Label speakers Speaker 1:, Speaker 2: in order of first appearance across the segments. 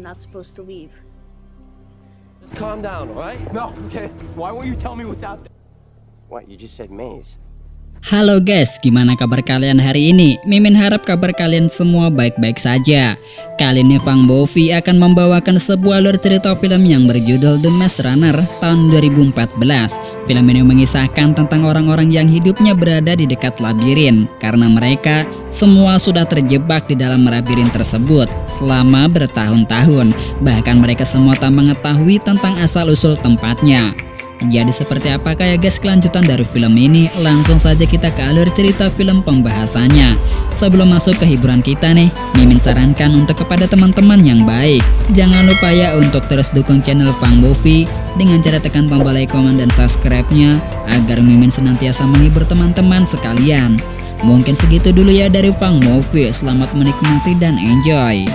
Speaker 1: not supposed to leave.
Speaker 2: Just calm down, all right?
Speaker 3: No, okay. Why won't you tell me what's out there?
Speaker 2: What, you just said maze?
Speaker 4: Halo guys, gimana kabar kalian hari ini? Mimin harap kabar kalian semua baik-baik saja. Kali ini Fang Bovi akan membawakan sebuah alur cerita film yang berjudul The Maze Runner tahun 2014. Film ini mengisahkan tentang orang-orang yang hidupnya berada di dekat labirin karena mereka semua sudah terjebak di dalam labirin tersebut selama bertahun-tahun. Bahkan mereka semua tak mengetahui tentang asal-usul tempatnya. Jadi seperti apakah ya guys kelanjutan dari film ini? Langsung saja kita ke alur cerita film pembahasannya. Sebelum masuk ke hiburan kita nih, Mimin sarankan untuk kepada teman-teman yang baik, jangan lupa ya untuk terus dukung channel Fang Bovi dengan cara tekan tombol like, komen, dan subscribe-nya agar Mimin senantiasa menghibur teman-teman sekalian. Mungkin segitu dulu ya dari Fang Bovi. Selamat menikmati dan enjoy.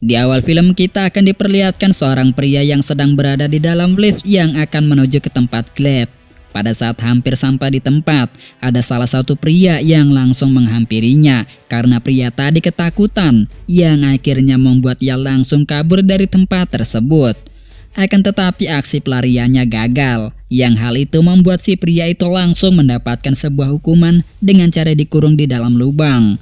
Speaker 4: Di awal film kita akan diperlihatkan seorang pria yang sedang berada di dalam lift yang akan menuju ke tempat gelap. Pada saat hampir sampai di tempat, ada salah satu pria yang langsung menghampirinya karena pria tadi ketakutan yang akhirnya membuat ia langsung kabur dari tempat tersebut. Akan tetapi aksi pelariannya gagal, yang hal itu membuat si pria itu langsung mendapatkan sebuah hukuman dengan cara dikurung di dalam lubang.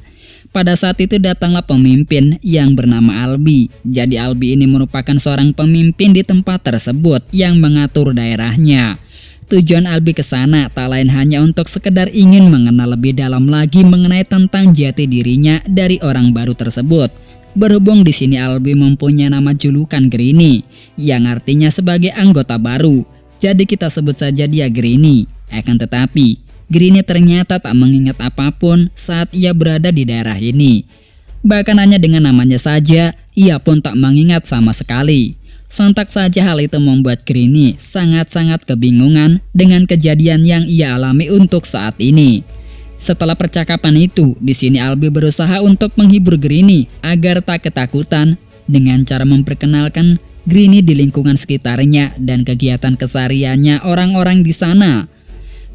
Speaker 4: Pada saat itu datanglah pemimpin yang bernama Albi. Jadi Albi ini merupakan seorang pemimpin di tempat tersebut yang mengatur daerahnya. Tujuan Albi ke sana tak lain hanya untuk sekedar ingin mengenal lebih dalam lagi mengenai tentang jati dirinya dari orang baru tersebut. Berhubung di sini Albi mempunyai nama julukan Greenie, yang artinya sebagai anggota baru. Jadi kita sebut saja dia Greenie. Akan tetapi Greenie ternyata tak mengingat apapun saat ia berada di daerah ini. Bahkan hanya dengan namanya saja, ia pun tak mengingat sama sekali. Sontak saja hal itu membuat Greenie sangat-sangat kebingungan dengan kejadian yang ia alami untuk saat ini. Setelah percakapan itu, di sini Albi berusaha untuk menghibur Greenie agar tak ketakutan dengan cara memperkenalkan Greenie di lingkungan sekitarnya dan kegiatan kesehariannya orang-orang di sana.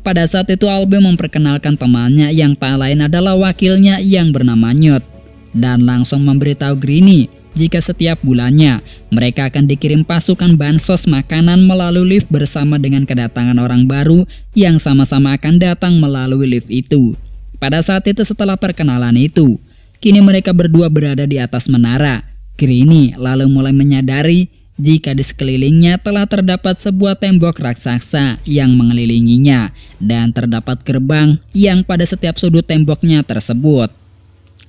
Speaker 4: Pada saat itu Albi memperkenalkan temannya yang tak lain adalah wakilnya yang bernama Newt dan langsung memberitahu Greenie jika setiap bulannya mereka akan dikirim pasukan bansos makanan melalui lift bersama dengan kedatangan orang baru yang sama-sama akan datang melalui lift itu. Pada saat itu setelah perkenalan itu, kini mereka berdua berada di atas menara. Greenie lalu mulai menyadari jika di sekelilingnya telah terdapat sebuah tembok raksasa yang mengelilinginya dan terdapat gerbang yang pada setiap sudut temboknya tersebut.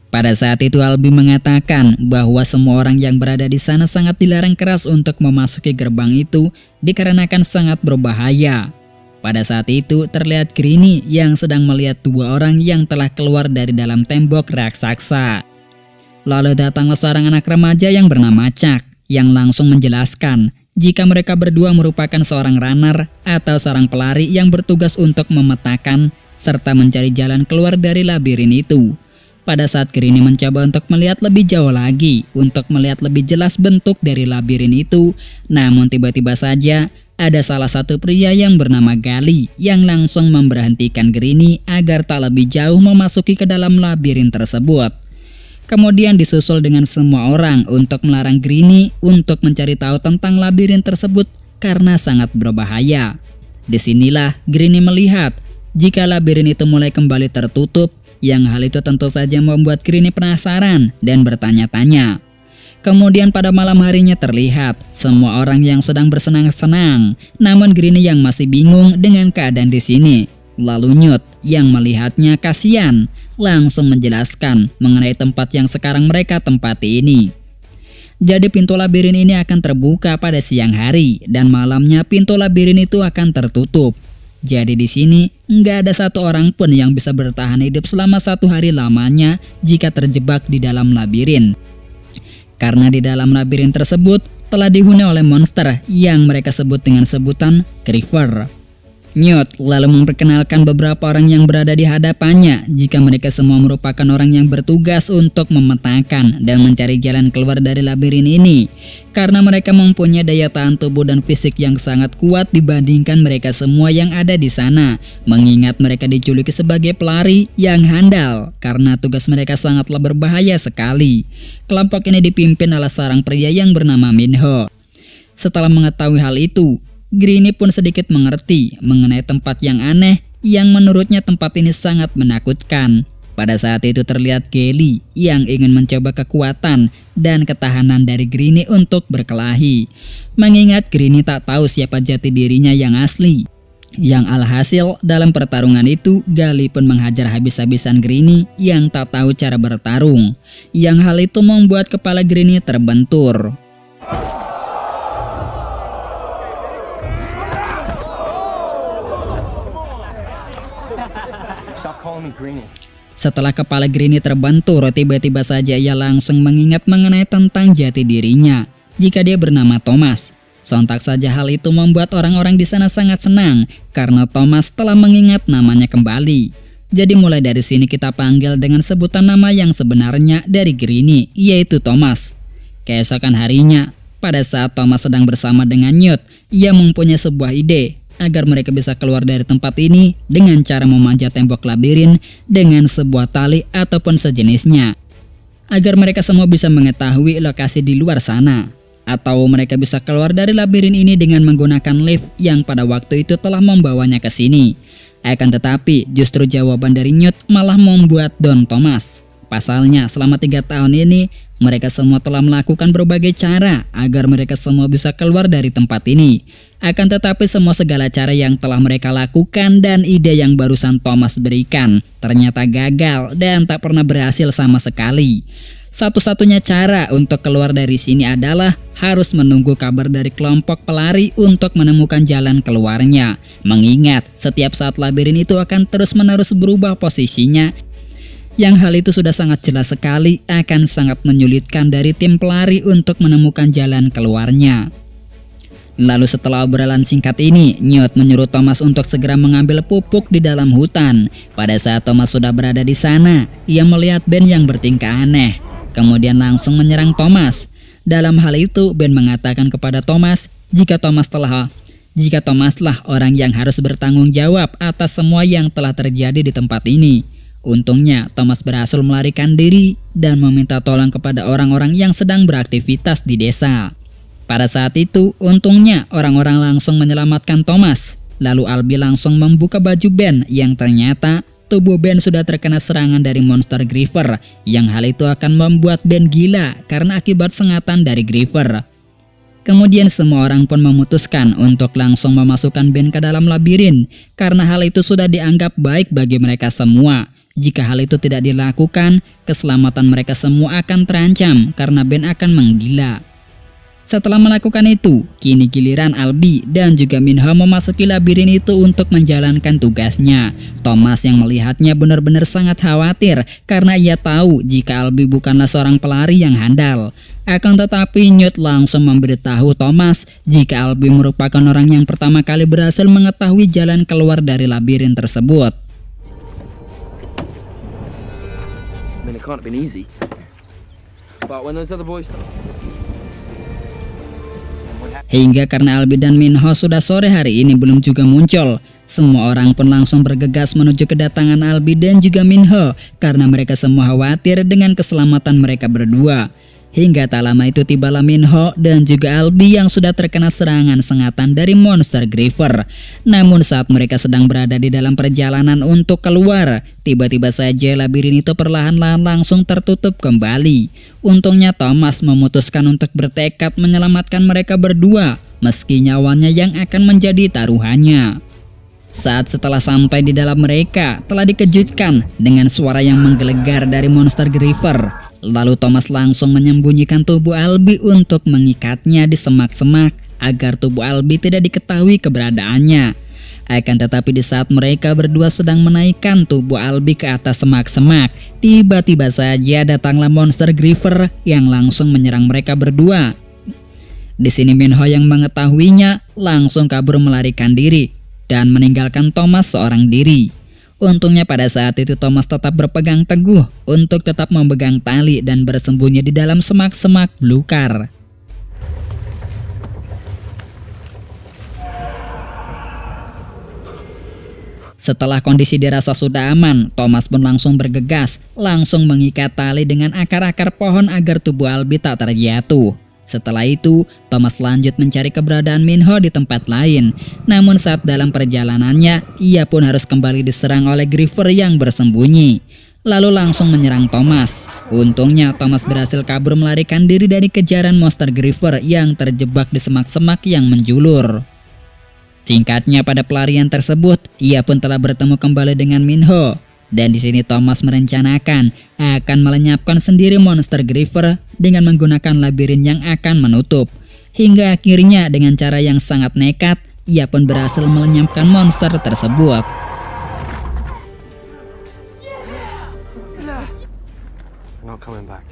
Speaker 4: Pada saat itu Albi mengatakan bahwa semua orang yang berada di sana sangat dilarang keras untuk memasuki gerbang itu dikarenakan sangat berbahaya. Pada saat itu terlihat Greenie yang sedang melihat dua orang yang telah keluar dari dalam tembok raksasa. Lalu datanglah seorang anak remaja yang bernama Chuck yang langsung menjelaskan jika mereka berdua merupakan seorang runner atau seorang pelari yang bertugas untuk memetakan serta mencari jalan keluar dari labirin itu. Pada saat Greenie mencoba untuk melihat lebih jauh lagi untuk melihat lebih jelas bentuk dari labirin itu, namun tiba-tiba saja ada salah satu pria yang bernama Gali yang langsung memberhentikan Greenie agar tak lebih jauh memasuki ke dalam labirin tersebut. Kemudian disusul dengan semua orang untuk melarang Greenie untuk mencari tahu tentang labirin tersebut karena sangat berbahaya. Disinilah Greenie melihat jika labirin itu mulai kembali tertutup, yang hal itu tentu saja membuat Greenie penasaran dan bertanya-tanya. Kemudian pada malam harinya terlihat semua orang yang sedang bersenang-senang, namun Greenie yang masih bingung dengan keadaan di sini. Lalu Newt yang melihatnya kasihan langsung menjelaskan mengenai tempat yang sekarang mereka tempati ini. Jadi pintu labirin ini akan terbuka pada siang hari dan malamnya pintu labirin itu akan tertutup. Jadi di sini nggak ada satu orang pun yang bisa bertahan hidup selama 1 hari lamanya jika terjebak di dalam labirin. Karena di dalam labirin tersebut telah dihuni oleh monster yang mereka sebut dengan sebutan Creeper. Newt lalu memperkenalkan beberapa orang yang berada di hadapannya jika mereka semua merupakan orang yang bertugas untuk memetakan dan mencari jalan keluar dari labirin ini. Karena mereka mempunyai daya tahan tubuh dan fisik yang sangat kuat dibandingkan mereka semua yang ada di sana. Mengingat mereka dijuluki sebagai pelari yang handal karena tugas mereka sangatlah berbahaya sekali. Kelompok ini dipimpin oleh seorang pria yang bernama Minho. Setelah mengetahui hal itu, Greenie pun sedikit mengerti mengenai tempat yang aneh yang menurutnya tempat ini sangat menakutkan. Pada saat itu terlihat Kelly yang ingin mencoba kekuatan dan ketahanan dari Greenie untuk berkelahi. Mengingat Greenie tak tahu siapa jati dirinya yang asli. Yang alhasil dalam pertarungan itu Gali pun menghajar habis-habisan Greenie yang tak tahu cara bertarung. Yang hal itu membuat kepala Greenie terbentur.
Speaker 3: Stop calling me Greenie.
Speaker 4: Setelah kepala Greenie terbentur, tiba-tiba saja ia langsung mengingat mengenai tentang jati dirinya jika dia bernama Thomas. Sontak saja hal itu membuat orang-orang di sana sangat senang karena Thomas telah mengingat namanya kembali. Jadi mulai dari sini kita panggil dengan sebutan nama yang sebenarnya dari Greenie, yaitu Thomas. Keesokan harinya, pada saat Thomas sedang bersama dengan Newt, ia mempunyai sebuah ide agar mereka bisa keluar dari tempat ini dengan cara memanjat tembok labirin dengan sebuah tali ataupun sejenisnya. Agar mereka semua bisa mengetahui lokasi di luar sana. Atau mereka bisa keluar dari labirin ini dengan menggunakan lift yang pada waktu itu telah membawanya ke sini. Akan tetapi justru jawaban dari Newt malah membuat Don Thomas. Pasalnya selama 3 tahun ini mereka semua telah melakukan berbagai cara agar mereka semua bisa keluar dari tempat ini. Akan tetapi semua segala cara yang telah mereka lakukan dan ide yang barusan Thomas berikan ternyata gagal dan tak pernah berhasil sama sekali. Satu-satunya cara untuk keluar dari sini adalah harus menunggu kabar dari kelompok pelari untuk menemukan jalan keluarnya. Mengingat setiap saat labirin itu akan terus-menerus berubah posisinya, yang hal itu sudah sangat jelas sekali akan sangat menyulitkan dari tim pelari untuk menemukan jalan keluarnya. Lalu setelah obrolan singkat ini, Newt menyuruh Thomas untuk segera mengambil pupuk di dalam hutan. Pada saat Thomas sudah berada di sana, ia melihat Ben yang bertingkah aneh, kemudian langsung menyerang Thomas. Dalam hal itu, Ben mengatakan kepada Thomas jika Thomaslah orang yang harus bertanggung jawab atas semua yang telah terjadi di tempat ini. Untungnya, Thomas berhasil melarikan diri dan meminta tolong kepada orang-orang yang sedang beraktivitas di desa. Pada saat itu, untungnya orang-orang langsung menyelamatkan Thomas. Lalu Albie langsung membuka baju Ben yang ternyata tubuh Ben sudah terkena serangan dari monster Griever. Yang hal itu akan membuat Ben gila karena akibat sengatan dari Griever. Kemudian semua orang pun memutuskan untuk langsung memasukkan Ben ke dalam labirin karena hal itu sudah dianggap baik bagi mereka semua. Jika hal itu tidak dilakukan, keselamatan mereka semua akan terancam karena Ben akan menggila. Setelah melakukan itu, kini giliran Albie dan juga Minho memasuki labirin itu untuk menjalankan tugasnya. Thomas yang melihatnya benar-benar sangat khawatir karena ia tahu jika Albie bukanlah seorang pelari yang handal. Akan tetapi Newt langsung memberitahu Thomas jika Albie merupakan orang yang pertama kali berhasil mengetahui jalan keluar dari labirin tersebut.
Speaker 2: I mean, it can't have been easy. But when those other boys...
Speaker 4: Hingga karena Albie dan Minho sudah sore hari ini belum juga muncul, semua orang pun langsung bergegas menuju kedatangan Albie dan juga Minho karena mereka semua khawatir dengan keselamatan mereka berdua. Hingga tak lama itu tibalah Minho dan juga Albie yang sudah terkena serangan sengatan dari monster Griever. Namun saat mereka sedang berada di dalam perjalanan untuk keluar, tiba-tiba saja labirin itu perlahan-lahan langsung tertutup kembali. Untungnya Thomas memutuskan untuk bertekad menyelamatkan mereka berdua, meski nyawanya yang akan menjadi taruhannya. Saat setelah sampai di dalam mereka telah dikejutkan dengan suara yang menggelegar dari monster Griever. Lalu Thomas langsung menyembunyikan tubuh Albie untuk mengikatnya di semak-semak agar tubuh Albie tidak diketahui keberadaannya. Akan tetapi di saat mereka berdua sedang menaikkan tubuh Albie ke atas semak-semak, tiba-tiba saja datanglah monster Griever yang langsung menyerang mereka berdua. Di sini Minho yang mengetahuinya langsung kabur melarikan diri. dan meninggalkan Thomas seorang diri. Untungnya pada saat itu Thomas tetap berpegang teguh untuk tetap memegang tali dan bersembunyi di dalam semak-semak belukar. Setelah kondisi dirasa sudah aman, Thomas pun langsung bergegas, langsung mengikat tali dengan akar-akar pohon agar tubuh Albie tak terjatuh. Setelah itu, Thomas lanjut mencari keberadaan Minho di tempat lain. Namun saat dalam perjalanannya, ia pun harus kembali diserang oleh Griefer yang bersembunyi. Lalu langsung menyerang Thomas. Untungnya Thomas berhasil kabur melarikan diri dari kejaran monster Griefer yang terjebak di semak-semak yang menjulur. Singkatnya pada pelarian tersebut, ia pun telah bertemu kembali dengan Minho. Dan di sini Thomas merencanakan akan melenyapkan sendiri monster Griefer dengan menggunakan labirin yang akan menutup. Hingga akhirnya dengan cara yang sangat nekat, ia pun berhasil melenyapkan monster tersebut.
Speaker 3: I'm not coming back.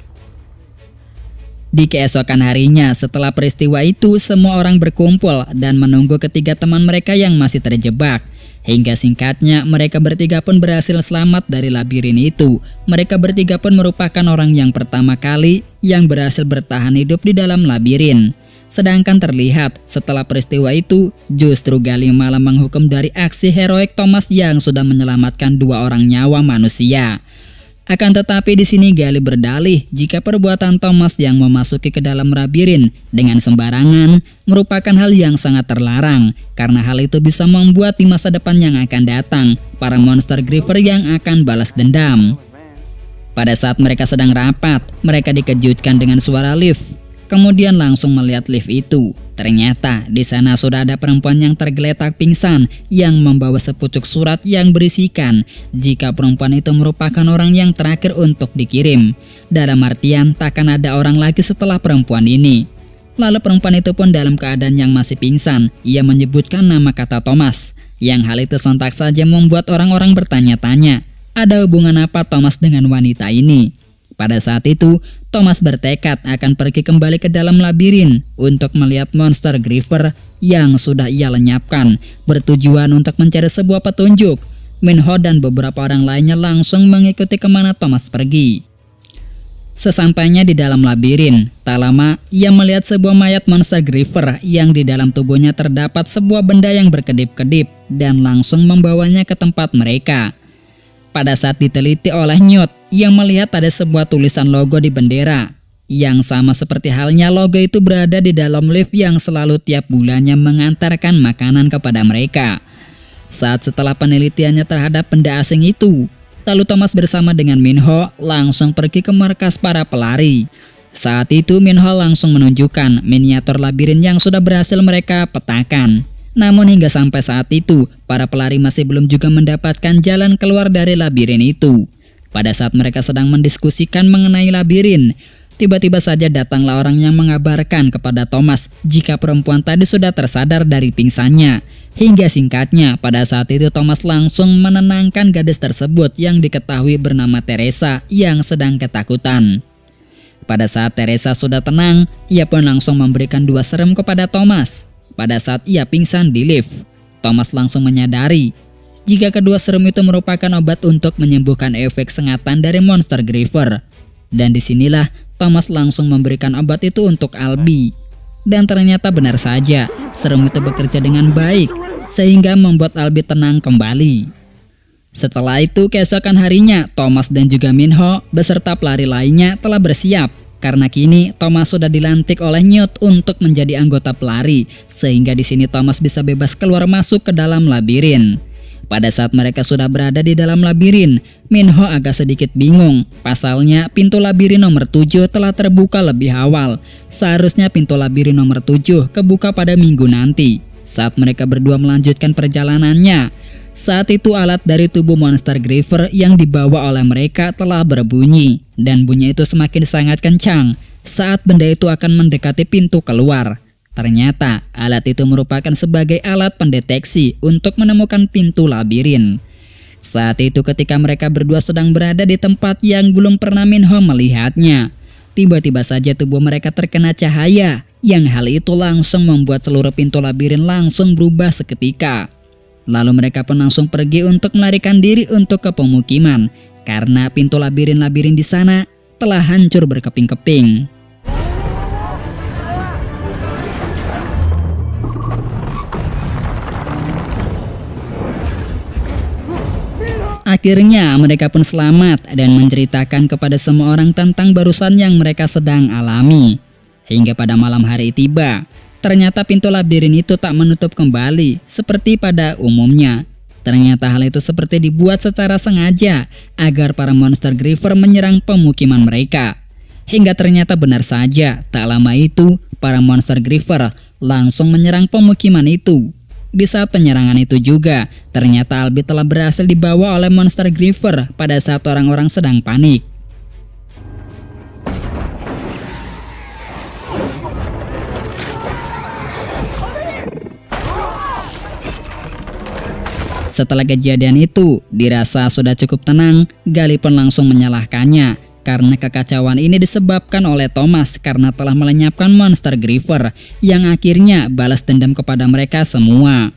Speaker 4: Di keesokan harinya setelah peristiwa itu, semua orang berkumpul dan menunggu ketiga teman mereka yang masih terjebak. Hingga singkatnya mereka bertiga pun berhasil selamat dari labirin itu. Mereka bertiga pun merupakan orang yang pertama kali yang berhasil bertahan hidup di dalam labirin. Sedangkan terlihat setelah peristiwa itu, justru Gali malah menghukum dari aksi heroik Thomas yang sudah menyelamatkan 2 orang nyawa manusia. Akan tetapi di sini Gali berdalih jika perbuatan Thomas yang memasuki ke dalam labirin dengan sembarangan merupakan hal yang sangat terlarang, karena hal itu bisa membuat di masa depan yang akan datang para monster Griefer yang akan balas dendam. Pada saat mereka sedang rapat, mereka dikejutkan dengan suara lift. Kemudian langsung melihat lift itu. Ternyata di sana sudah ada perempuan yang tergeletak pingsan yang membawa sepucuk surat yang berisikan jika perempuan itu merupakan orang yang terakhir untuk dikirim. Dalam artian takkan ada orang lagi setelah perempuan ini. Lalu perempuan itu pun dalam keadaan yang masih pingsan, ia menyebutkan nama kata Thomas. Yang hal itu sontak saja membuat orang-orang bertanya-tanya, ada hubungan apa Thomas dengan wanita ini? Pada saat itu, Thomas bertekad akan pergi kembali ke dalam labirin untuk melihat monster Griefer yang sudah ia lenyapkan, bertujuan untuk mencari sebuah petunjuk. Minho dan beberapa orang lainnya langsung mengikuti kemana Thomas pergi. Sesampainya di dalam labirin, tak lama ia melihat sebuah mayat monster Griefer yang di dalam tubuhnya terdapat sebuah benda yang berkedip-kedip dan langsung membawanya ke tempat mereka. Pada saat diteliti oleh Newt, ia melihat ada sebuah tulisan logo di bendera. Yang sama seperti halnya logo itu berada di dalam lift yang selalu tiap bulannya mengantarkan makanan kepada mereka. Saat setelah penelitiannya terhadap benda asing itu, lalu Thomas bersama dengan Minho langsung pergi ke markas para pelari. Saat itu Minho langsung menunjukkan miniatur labirin yang sudah berhasil mereka petakan. Namun hingga sampai saat itu, para pelari masih belum juga mendapatkan jalan keluar dari labirin itu. Pada saat mereka sedang mendiskusikan mengenai labirin, tiba-tiba saja datanglah orang yang mengabarkan kepada Thomas jika perempuan tadi sudah tersadar dari pingsannya. Hingga singkatnya, pada saat itu Thomas langsung menenangkan gadis tersebut yang diketahui bernama Teresa yang sedang ketakutan. Pada saat Teresa sudah tenang, ia pun langsung memberikan 2 serem kepada Thomas. Pada saat ia pingsan di lift, Thomas langsung menyadari jika kedua serem itu merupakan obat untuk menyembuhkan efek sengatan dari monster Griefer. Dan disinilah Thomas langsung memberikan obat itu untuk Albie. Dan ternyata benar saja, serem itu bekerja dengan baik sehingga membuat Albie tenang kembali. Setelah itu keesokan harinya, Thomas dan juga Minho beserta pelari lainnya telah bersiap. Karena kini Thomas sudah dilantik oleh Newt untuk menjadi anggota pelari, sehingga di sini Thomas bisa bebas keluar masuk ke dalam labirin. Pada saat mereka sudah berada di dalam labirin, Minho agak sedikit bingung. Pasalnya pintu labirin nomor 7 telah terbuka lebih awal. Seharusnya pintu labirin nomor 7 kebuka pada minggu nanti, saat mereka berdua melanjutkan perjalanannya. Saat itu alat dari tubuh monster Griefer yang dibawa oleh mereka telah berbunyi, dan bunyi itu semakin sangat kencang saat benda itu akan mendekati pintu keluar. Ternyata alat itu merupakan sebagai alat pendeteksi untuk menemukan pintu labirin. Saat itu ketika mereka berdua sedang berada di tempat yang belum pernah Minho melihatnya, tiba-tiba saja tubuh mereka terkena cahaya, yang hal itu langsung membuat seluruh pintu labirin langsung berubah seketika. Lalu mereka pun langsung pergi untuk melarikan diri untuk ke pemukiman, karena pintu labirin-labirin di sana telah hancur berkeping-keping. Akhirnya mereka pun selamat dan menceritakan kepada semua orang tentang barusan yang mereka sedang alami. Hingga pada malam hari tiba, ternyata pintu labirin itu tak menutup kembali seperti pada umumnya. Ternyata hal itu seperti dibuat secara sengaja agar para monster griever menyerang pemukiman mereka. Hingga ternyata benar saja, tak lama itu para monster griever langsung menyerang pemukiman itu. Di saat penyerangan itu juga, ternyata Albi telah berhasil dibawa oleh monster griever pada saat orang-orang sedang panik. Setelah kejadian itu, dirasa sudah cukup tenang, Gali pun langsung menyalahkannya karena kekacauan ini disebabkan oleh Thomas karena telah melenyapkan monster griever yang akhirnya balas dendam kepada mereka semua.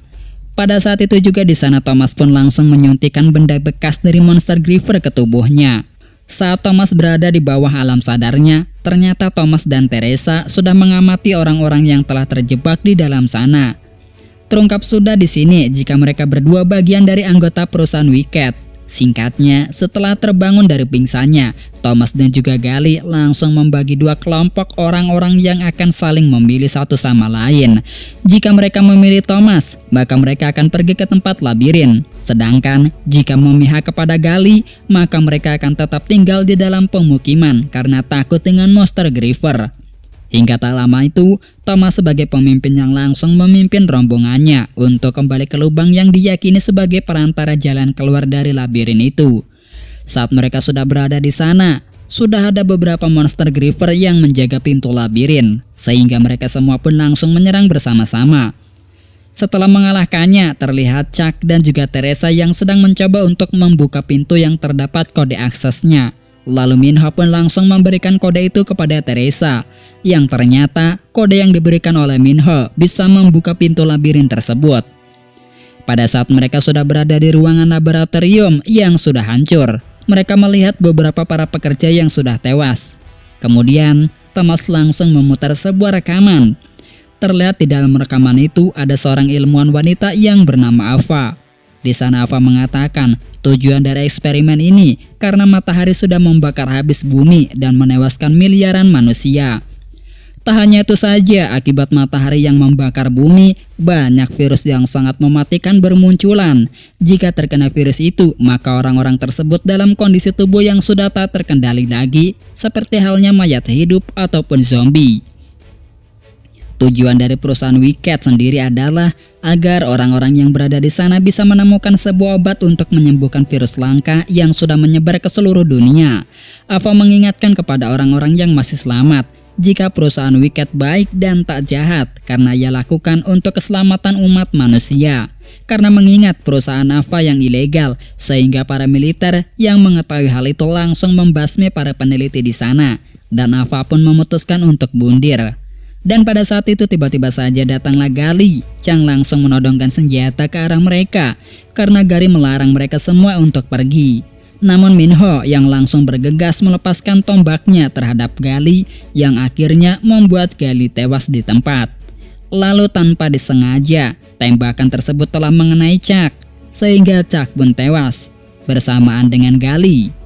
Speaker 4: Pada saat itu juga di sana Thomas pun langsung menyuntikkan benda bekas dari monster griever ke tubuhnya. Saat Thomas berada di bawah alam sadarnya, ternyata Thomas dan Teresa sudah mengamati orang-orang yang telah terjebak di dalam sana. Terungkap sudah di sini jika mereka berdua bagian dari anggota perusahaan Wicked. Singkatnya, setelah terbangun dari pingsannya, Thomas dan juga Gali langsung membagi dua kelompok orang-orang yang akan saling memilih satu sama lain. Jika mereka memilih Thomas, maka mereka akan pergi ke tempat labirin. Sedangkan jika memihak kepada Gali, maka mereka akan tetap tinggal di dalam pemukiman karena takut dengan monster griever. Hingga tak lama itu, Thomas sebagai pemimpin yang langsung memimpin rombongannya untuk kembali ke lubang yang diyakini sebagai perantara jalan keluar dari labirin itu. Saat mereka sudah berada di sana, sudah ada beberapa monster griever yang menjaga pintu labirin, sehingga mereka semua pun langsung menyerang bersama-sama. Setelah mengalahkannya, terlihat Chuck dan juga Teresa yang sedang mencoba untuk membuka pintu yang terdapat kode aksesnya. Lalu Minho pun langsung memberikan kode itu kepada Teresa, yang ternyata kode yang diberikan oleh Minho bisa membuka pintu labirin tersebut. Pada saat mereka sudah berada di ruangan laboratorium yang sudah hancur, mereka melihat beberapa para pekerja yang sudah tewas. Kemudian Thomas langsung memutar sebuah rekaman. Terlihat di dalam rekaman itu ada seorang ilmuwan wanita yang bernama Ava. Di sana Ava mengatakan tujuan dari eksperimen ini karena matahari sudah membakar habis bumi dan menewaskan miliaran manusia. Tak hanya itu saja, akibat matahari yang membakar bumi, banyak virus yang sangat mematikan bermunculan. Jika terkena virus itu, maka orang-orang tersebut dalam kondisi tubuh yang sudah tak terkendali lagi, seperti halnya mayat hidup ataupun zombie. Tujuan dari perusahaan Wicked sendiri adalah agar orang-orang yang berada di sana bisa menemukan sebuah obat untuk menyembuhkan virus langka yang sudah menyebar ke seluruh dunia. Ava mengingatkan kepada orang-orang yang masih selamat jika perusahaan Wicked baik dan tak jahat karena ia lakukan untuk keselamatan umat manusia. Karena mengingat perusahaan Ava yang ilegal, sehingga para militer yang mengetahui hal itu langsung membasmi para peneliti di sana, dan Ava pun memutuskan untuk bundir. Dan pada saat itu tiba-tiba saja datanglah Gali yang langsung menodongkan senjata ke arah mereka karena Gali melarang mereka semua untuk pergi. Namun Minho yang langsung bergegas melepaskan tombaknya terhadap Gali yang akhirnya membuat Gali tewas di tempat. Lalu tanpa disengaja, tembakan tersebut telah mengenai Chuck sehingga Chuck pun tewas bersamaan dengan Gali.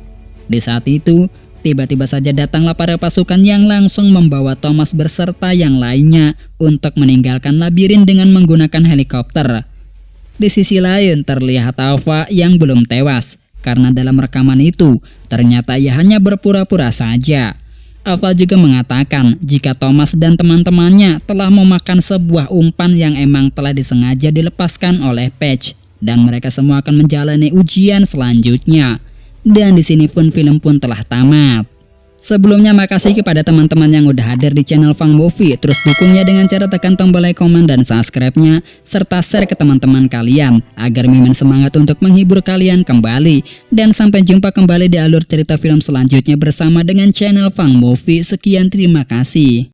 Speaker 4: Di saat itu, tiba-tiba saja datanglah para pasukan yang langsung membawa Thomas berserta yang lainnya untuk meninggalkan labirin dengan menggunakan helikopter. Di sisi lain terlihat Ava yang belum tewas, karena dalam rekaman itu ternyata ia hanya berpura-pura saja. Ava juga mengatakan jika Thomas dan teman-temannya telah memakan sebuah umpan yang emang telah disengaja dilepaskan oleh Patch, dan mereka semua akan menjalani ujian selanjutnya. Dan di sini pun film pun telah tamat. Sebelumnya makasih kepada teman-teman yang udah hadir di channel Fang Movie. Terus dukungnya dengan cara tekan tombol like, komen, dan subscribe-nya, serta share ke teman-teman kalian agar Mimin semangat untuk menghibur kalian kembali. Dan sampai jumpa kembali di alur cerita film selanjutnya bersama dengan channel Fang Movie. Sekian, terima kasih.